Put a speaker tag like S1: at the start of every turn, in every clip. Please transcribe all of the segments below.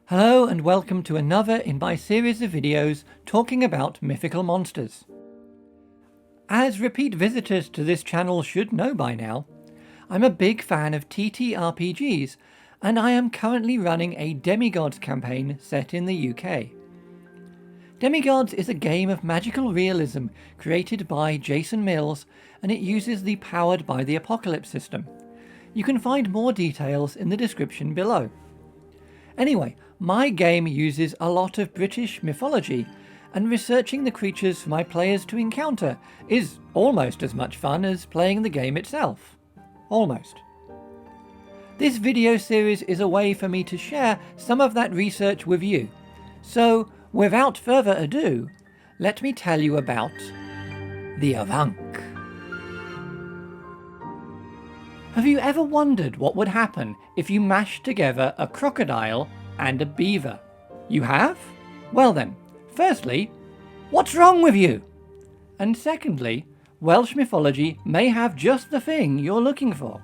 S1: Hello and welcome to another in my series of videos talking about mythical monsters. As repeat visitors to this channel should know by now, I'm a big fan of TTRPGs and I am currently running a Demigods campaign set in the UK. Demigods is a game of magical realism created by Jason Mills and it uses the Powered by the Apocalypse system. You can find more details in the description below. Anyway, my game uses a lot of British mythology, and researching the creatures for my players to encounter is almost as much fun as playing the game itself. Almost. This video series is a way for me to share some of that research with you. So, without further ado, let me tell you about the Afanc. Have you ever wondered what would happen if you mashed together a crocodile and a beaver? You have? Well then, firstly, what's wrong with you? And secondly, Welsh mythology may have just the thing you're looking for.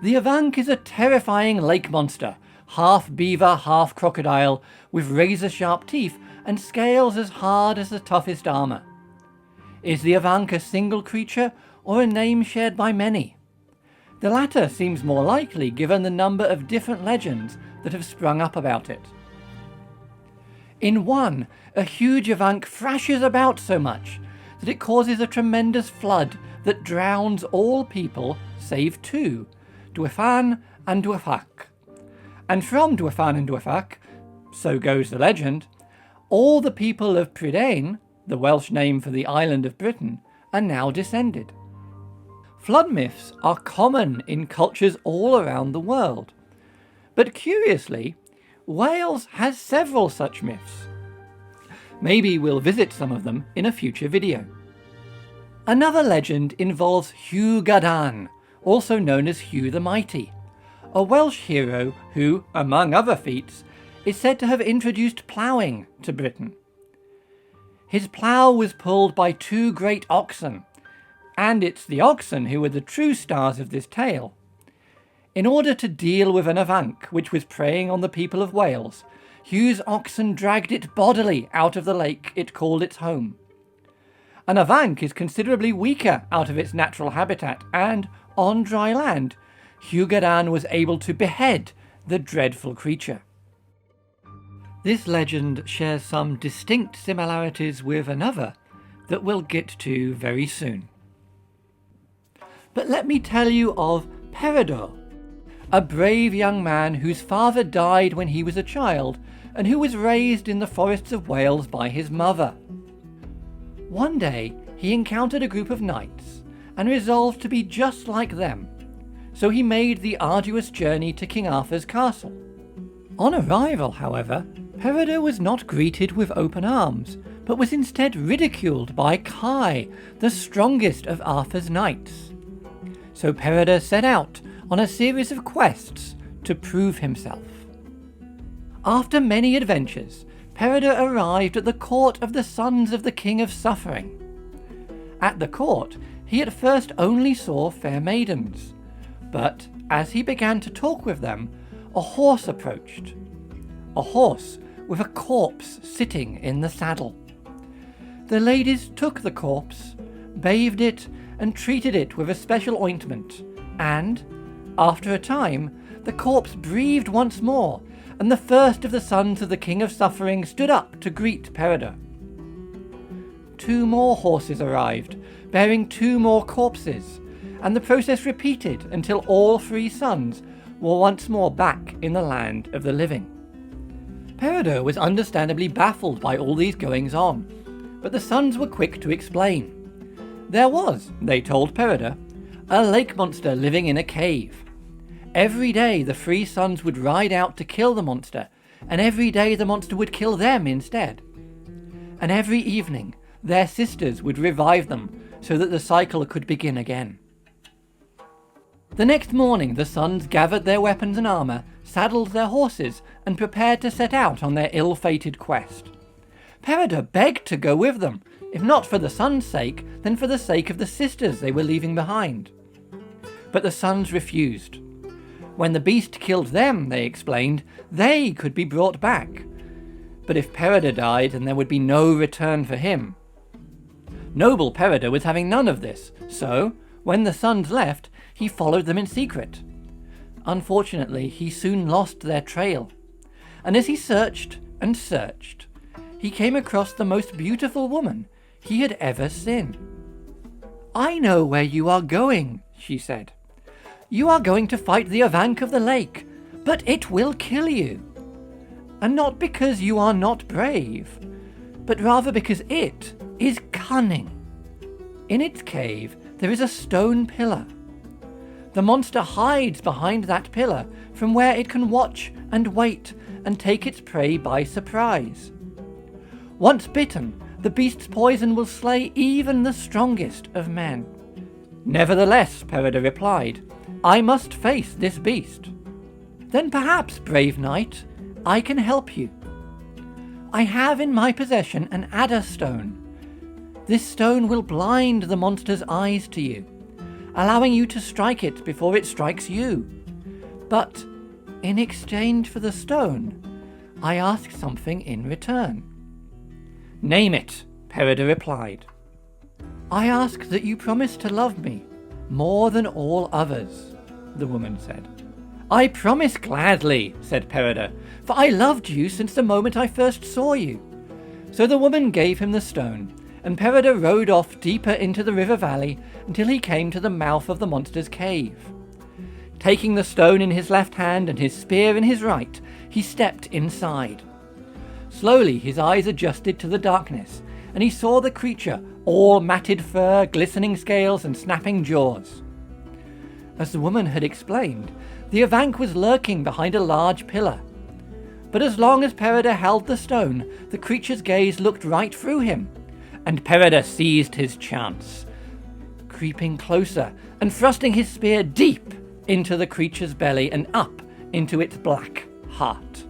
S1: The Afanc is a terrifying lake monster, half beaver, half crocodile, with razor-sharp teeth and scales as hard as the toughest armour. Is the Afanc a single creature or a name shared by many? The latter seems more likely given the number of different legends that have sprung up about it. In one, a huge Afanc thrashes about so much that it causes a tremendous flood that drowns all people save two, Dwyfan and Dwyfach. And from Dwyfan and Dwyfach, so goes the legend, all the people of Prydain, the Welsh name for the island of Britain, are now descended. Flood myths are common in cultures all around the world. But curiously, Wales has several such myths. Maybe we'll visit some of them in a future video. Another legend involves Idan, also known as Hugh the Mighty, a Welsh hero who, among other feats, is said to have introduced ploughing to Britain. His plough was pulled by two great oxen, and it's the oxen who were the true stars of this tale. In order to deal with an Afanc which was preying on the people of Wales, Hugh's oxen dragged it bodily out of the lake it called its home. An Afanc is considerably weaker out of its natural habitat, and, on dry land, Idan was able to behead the dreadful creature. This legend shares some distinct similarities with another that we'll get to very soon. But let me tell you of Peredur, a brave young man whose father died when he was a child and who was raised in the forests of Wales by his mother. One day he encountered a group of knights and resolved to be just like them, so he made the arduous journey to King Arthur's castle. On arrival, however, Peredur was not greeted with open arms, but was instead ridiculed by Kai, the strongest of Arthur's knights. So Peredur set out on a series of quests to prove himself. After many adventures, Peredur arrived at the court of the sons of the King of Suffering. At the court, he at first only saw fair maidens, but as he began to talk with them, a horse approached. A horse with a corpse sitting in the saddle. The ladies took the corpse, bathed it, and treated it with a special ointment, and, after a time, the corpse breathed once more, and the first of the sons of the King of Suffering stood up to greet Peredur. Two more horses arrived, bearing two more corpses, and the process repeated until all three sons were once more back in the land of the living. Peredur was understandably baffled by all these goings-on, but the sons were quick to explain. There was, they told Peredur, a lake monster living in a cave. Every day the three sons would ride out to kill the monster, and every day the monster would kill them instead. And every evening their sisters would revive them so that the cycle could begin again. The next morning the sons gathered their weapons and armour, saddled their horses, and prepared to set out on their ill-fated quest. Peredur begged to go with them, if not for the sons' sake, then for the sake of the sisters they were leaving behind. But the sons refused. When the beast killed them, they explained, they could be brought back. But if Peredur died, then there would be no return for him. Noble Peredur was having none of this, so, when the sons left, he followed them in secret. Unfortunately, he soon lost their trail, and as he searched and searched, he came across the most beautiful woman he had ever seen. "I know where you are going," she said. "You are going to fight the Afanc of the lake, but it will kill you. And not because you are not brave, but rather because it is cunning. In its cave there is a stone pillar. The monster hides behind that pillar, from where it can watch and wait and take its prey by surprise. Once bitten, the beast's poison will slay even the strongest of men." "Nevertheless," Peredur replied, "I must face this beast." "Then perhaps, brave knight, I can help you. I have in my possession an adder stone. This stone will blind the monster's eyes to you, allowing you to strike it before it strikes you. But in exchange for the stone, I ask something in return." "Name it," Peredur replied. "I ask that you promise to love me more than all others," the woman said. "I promise gladly," said Peredur, "for I loved you since the moment I first saw you." So the woman gave him the stone, and Peredur rode off deeper into the river valley until he came to the mouth of the monster's cave. Taking the stone in his left hand and his spear in his right, he stepped inside. Slowly his eyes adjusted to the darkness, and he saw the creature, all matted fur, glistening scales, and snapping jaws. As the woman had explained, the Afanc was lurking behind a large pillar. But as long as Peredur held the stone, the creature's gaze looked right through him, and Peredur seized his chance, creeping closer and thrusting his spear deep into the creature's belly and up into its black heart.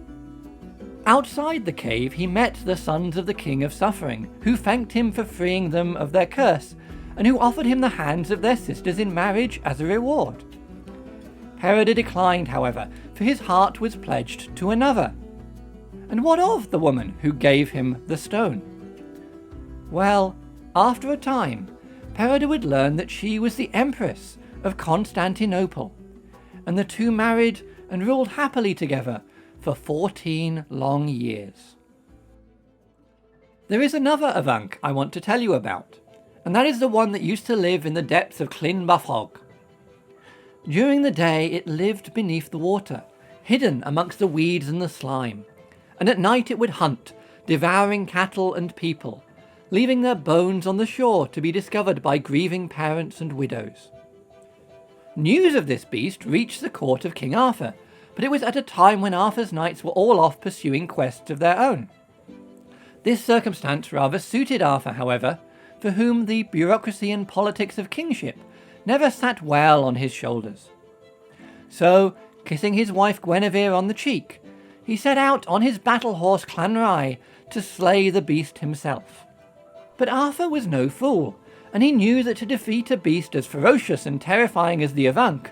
S1: Outside the cave he met the sons of the King of Suffering, who thanked him for freeing them of their curse, and who offered him the hands of their sisters in marriage as a reward. Peredur declined, however, for his heart was pledged to another. And what of the woman who gave him the stone? Well, after a time, Peredur would learn that she was the Empress of Constantinople, and the two married and ruled happily together for 14 long years. There is another Afanc I want to tell you about, and that is the one that used to live in the depths of Llyn Bafog. During the day it lived beneath the water, hidden amongst the weeds and the slime, and at night it would hunt, devouring cattle and people, leaving their bones on the shore to be discovered by grieving parents and widows. News of this beast reached the court of King Arthur, but it was at a time when Arthur's knights were all off pursuing quests of their own. This circumstance rather suited Arthur, however, for whom the bureaucracy and politics of kingship never sat well on his shoulders. So, kissing his wife Guinevere on the cheek, he set out on his battle horse Clanrai to slay the beast himself. But Arthur was no fool, and he knew that to defeat a beast as ferocious and terrifying as the Afanc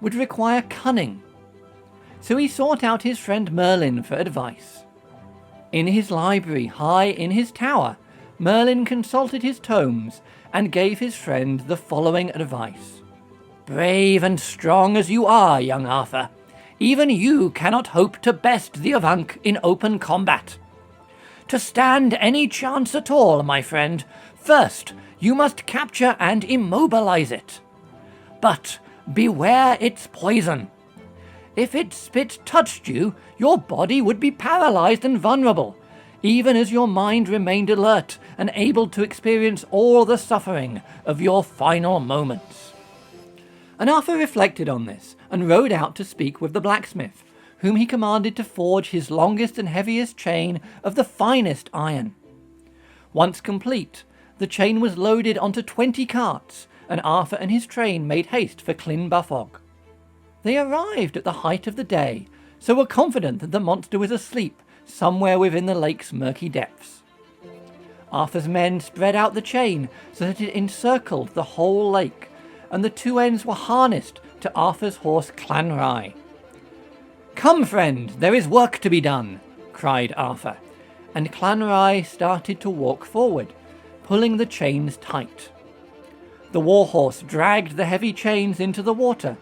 S1: would require cunning. So he sought out his friend Merlin for advice. In his library, high in his tower, Merlin consulted his tomes and gave his friend the following advice. "Brave and strong as you are, young Arthur, even you cannot hope to best the Afanc in open combat. To stand any chance at all, my friend, first you must capture and immobilize it. But beware its poison. If its spit touched you, your body would be paralyzed and vulnerable, even as your mind remained alert and able to experience all the suffering of your final moments." And Arthur reflected on this and rode out to speak with the blacksmith, whom he commanded to forge his longest and heaviest chain of the finest iron. Once complete, the chain was loaded onto 20 carts, and Arthur and his train made haste for Llyn Bafog. They arrived at the height of the day, so were confident that the monster was asleep somewhere within the lake's murky depths. Arthur's men spread out the chain so that it encircled the whole lake, and the two ends were harnessed to Arthur's horse Clanrai. "Come, friend, there is work to be done," cried Arthur, and Clanrai started to walk forward, pulling the chains tight. The warhorse dragged the heavy chains into the water,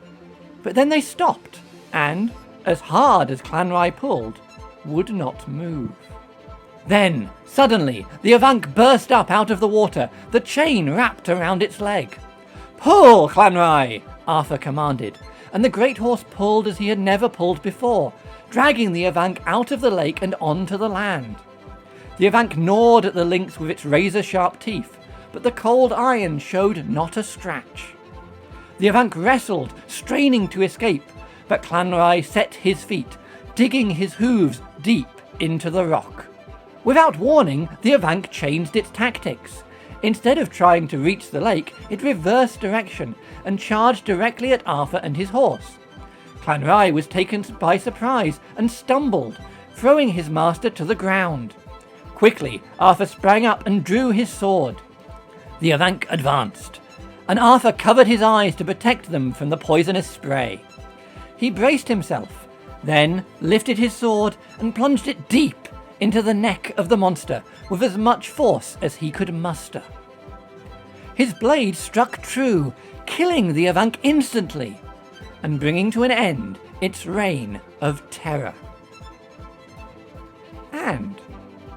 S1: but then they stopped and, as hard as Clanrai pulled, would not move. Then, suddenly, the Afanc burst up out of the water, the chain wrapped around its leg. "Pull, Clanrai!" Arthur commanded, and the great horse pulled as he had never pulled before, dragging the Afanc out of the lake and onto the land. The Afanc gnawed at the links with its razor-sharp teeth, but the cold iron showed not a scratch. The Afanc wrestled, straining to escape, but Clanrai set his feet, digging his hooves deep into the rock. Without warning, the Afanc changed its tactics. Instead of trying to reach the lake, it reversed direction and charged directly at Arthur and his horse. Clanrai was taken by surprise and stumbled, throwing his master to the ground. Quickly, Arthur sprang up and drew his sword. The Afanc advanced, and Arthur covered his eyes to protect them from the poisonous spray. He braced himself, then lifted his sword and plunged it deep into the neck of the monster with as much force as he could muster. His blade struck true, killing the Afanc instantly, and bringing to an end its reign of terror. And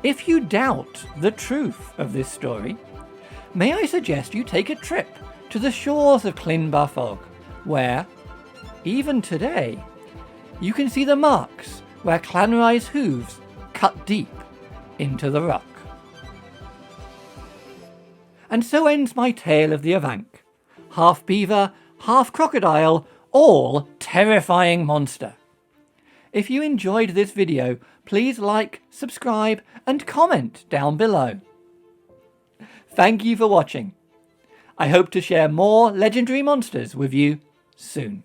S1: if you doubt the truth of this story, may I suggest you take a trip to the shores of Clynbarfog, where, even today, you can see the marks where Clanrai's hooves cut deep into the rock. And so ends my tale of the Afanc, half-beaver, half-crocodile, all terrifying monster. If you enjoyed this video, please like, subscribe, and comment down below. Thank you for watching. I hope to share more legendary monsters with you soon.